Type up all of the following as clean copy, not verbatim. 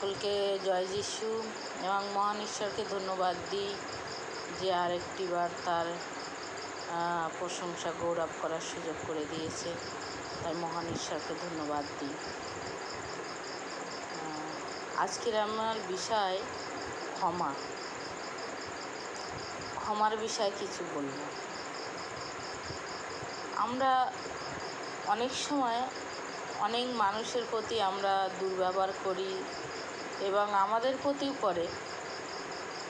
সকলকে জয় যিশু এবং মহান ঈশ্বরকে ধন্যবাদ দিই যে আরেকটিবার তার প্রশংসা গৌরব করার সুযোগ করে দিয়েছে। তাই মহান ঈশ্বরকে ধন্যবাদ দিই। আজকের আমার বিষয় ক্ষমার বিষয়ে কিছু বলব। আমরা অনেক সময় অনেক মানুষের প্রতি আমরা দুর্ব্যবহার করি এবং আমাদের প্রতিও করে।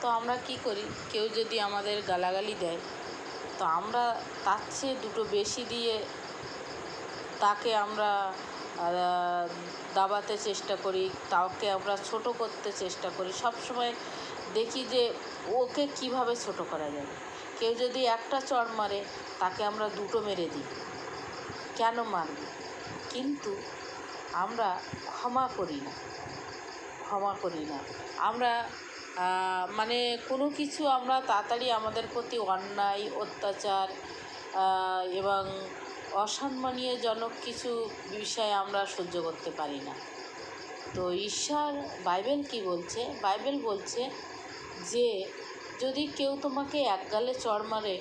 তো আমরা কি করি, কেউ যদি আমাদের গালাগালি দেয় তো আমরা তার চেয়ে দুটো বেশি দিয়ে তাকে আমরা দাবাতে চেষ্টা করি, তাকে আমরা ছোট করতে চেষ্টা করি। সবসময় দেখি যে ওকে কিভাবে ছোট করা যায়। কেউ যদি একটা চড় মারে তাকে আমরা দুটো মেরে দিই। কেন মারব? কিন্তু আমরা ক্ষমা করি না। আমরা মানে কোনো কিছু আমরা তাড়াতাড়ি আমাদের প্রতি অন্যায়, অত্যাচার এবং অসম্মানীয়জনক কিছু বিষয় আমরা সহ্য করতে পারি না। তো ঈশ্বর বাইবেল কি বলছে? বাইবেল বলছে যে যদি কেউ তোমাকে এক গালে চড় মারে,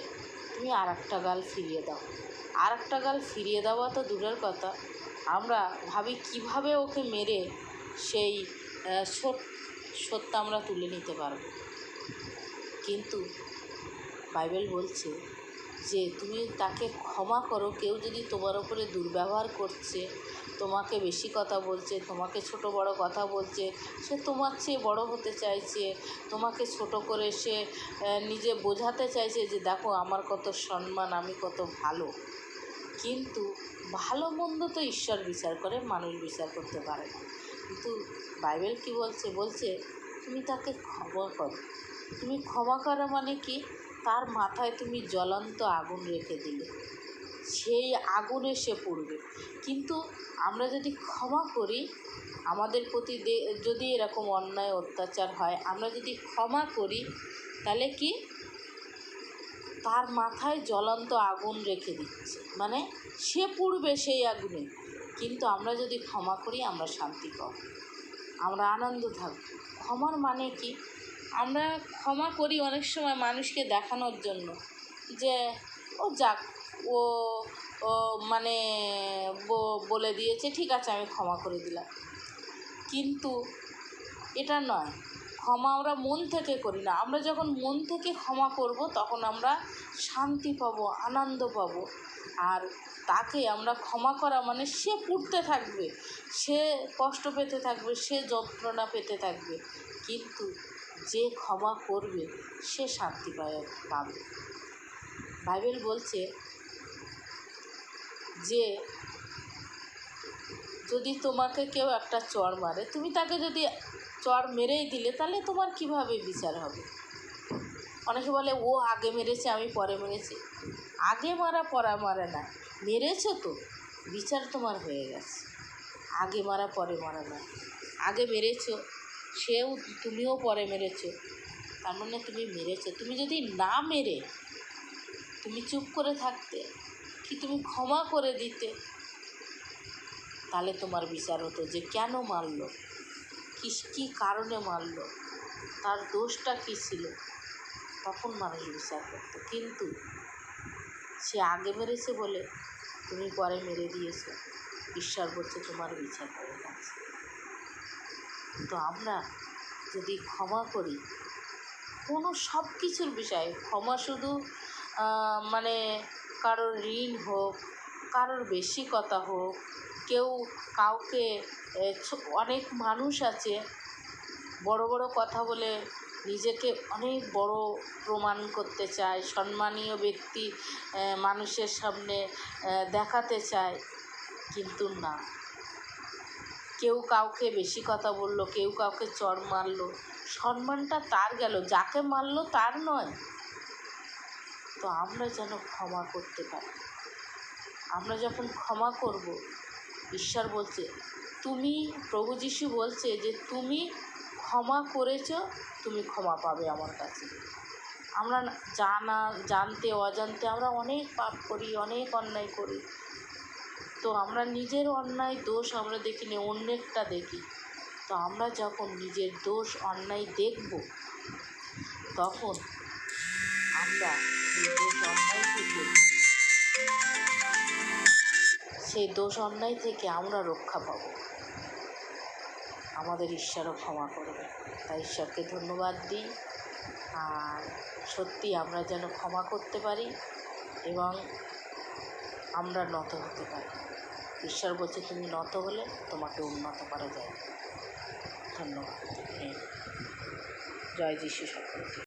তুমি আর একটা গাল ফিরিয়ে দাও। আর একটা গাল ফিরিয়ে দেওয়া তো দূরের কথা, আমরা ভাবি কিভাবে ওকে মেরে সেই সত্য আমরা তুলে নিতে পারব। কিন্তু বাইবেল বলছে যে তুমি তাকে ক্ষমা করো। কেউ যদি তোমার ওপরে দুর্ব্যবহার করছে, তোমাকে বেশি কথা বলছে, তোমাকে ছোট বড় কথা বলছে, সে তোমার চেয়ে বড় হতে চাইছে, তোমাকে ছোট করে সে নিজে বোঝাতে চাইছে যে দেখো আমার কত সম্মান, আমি কত ভালো। কিন্তু ভালো মন্দ তো ঈশ্বর বিচার করে, মানুষ বিচার করতে পারে না। কিন্তু বাইবেল কি বলছে তুমি তাকে ক্ষমা করো। তুমি ক্ষমা করা মানে কি? তার মাথায় তুমি জ্বলন্ত আগুন রেখে দিলে, সেই আগুনে সে পড়বে। কিন্তু আমরা যদি ক্ষমা করি, আমাদের প্রতি যদি এরকম অন্যায় অত্যাচার হয়, আমরা যদি ক্ষমা করি, তাহলে কি তার মাথায় জ্বলন্ত আগুন রেখে দিচ্ছে, মানে সে পুড়বে সেই আগুনে। কিন্তু আমরা যদি ক্ষমা করি, আমরা শান্তি পাব, আমরা আনন্দ থাকব। ক্ষমার মানে কি? আমরা ক্ষমা করি অনেক সময় মানুষকে দেখানোর জন্য যে ও যাক, ও মানে বলে দিয়েছে, ঠিক আছে আমি ক্ষমা করে দিলাম। কিন্তু এটা নয়, ক্ষমা আমরা মন থেকে করি না। আমরা যখন মন থেকে ক্ষমা করব তখন আমরা শান্তি পাবো, আনন্দ পাবো। আর তাকে আমরা ক্ষমা করা মানে সে পুড়তে থাকবে, সে কষ্ট পেতে থাকবে, সে যন্ত্রণা পেতে থাকবে। কিন্তু যে ক্ষমা করবে সে শান্তি পাবে। বাইবেল বলছে যে যদি তোমাকে কেউ একটা চড় মারে, তুমি তাকে যদি চড় মেরেই দিলে, তাহলে তোমার কিভাবে বিচার হবে? অনেকে বলে ও আগে মেরেছে, আমি পরে মেরেছি। আগে মারা পরে মারা না, মেরেছো তো, বিচার তোমার হয়ে গেছে। আগে মারা পরে মারা না, আগে মেরেছো, তুমিও পরে মেরেছো, তার মানে তুমি মেরেছো। তুমি যদি না মেরে তুমি চুপ করে থাকতে, কি তুমি ক্ষমা করে দিতে, তাহলে তোমার বিচার হতো যে কেন মারলো, কী কারণে মারলো, তার দোষটা কী ছিল, তখন মানুষ বিচার করতো। কিন্তু সে আগে মেরেছে বলে তুমি পরে মেরে দিয়েছো, ঈশ্বর বলছে তোমার বিচার হয়ে গেছে। তো আমরা যদি ক্ষমা করি সব কিছুর বিষয়ে, ক্ষমা শুধু মানে কারোর ঋণ হোক, কারোর বেশি কথা হোক, কেউ কাউকে অনেক মানুষ আছে বড় বড় কথা বলে নিজেকে অনেক বড় প্রমাণ করতে চায়, সম্মানীয় ব্যক্তি মানুষের সামনে দেখাতে চায়। কিন্তু না, কেউ কাউকে বেশি কথা বলল, কেউ কাউকে চড় মারল, সম্মানটা তার গেল, যাকে মারল তার নয়। তো আমরা যেন ক্ষমা করতে পারি। আমরা যখন ক্ষমা করব, ঈশ্বর বলছে প্রভু যিশু বলছে যে তুমি ক্ষমা করেছো, তুমি ক্ষমা পাবে আমার কাছে। আমরা জানতে অজান্তে আমরা অনেক পাপ করি, অনেক অন্যায় করি। তো আমরা নিজের অন্যায় দোষ আমরা দেখি না, অন্যেরটা দেখি। তো আমরা যখন নিজের দোষ অন্যায় দেখব, তখন আমরা সেই দোষ অন্যায় থেকে আমরা রক্ষা পাব, আমাদের ঈশ্বরও ক্ষমা করবে। তাই ঈশ্বরকে ধন্যবাদ দিই। আর সত্যি আমরা যেন ক্ষমা করতে পারি এবং আমরা নত হতে পারি। ঈশ্বর বলছে, তুমি নত হলে তোমাকে উন্নত করা যায়। ধন্যবাদ। জয় যিশু সকলকে।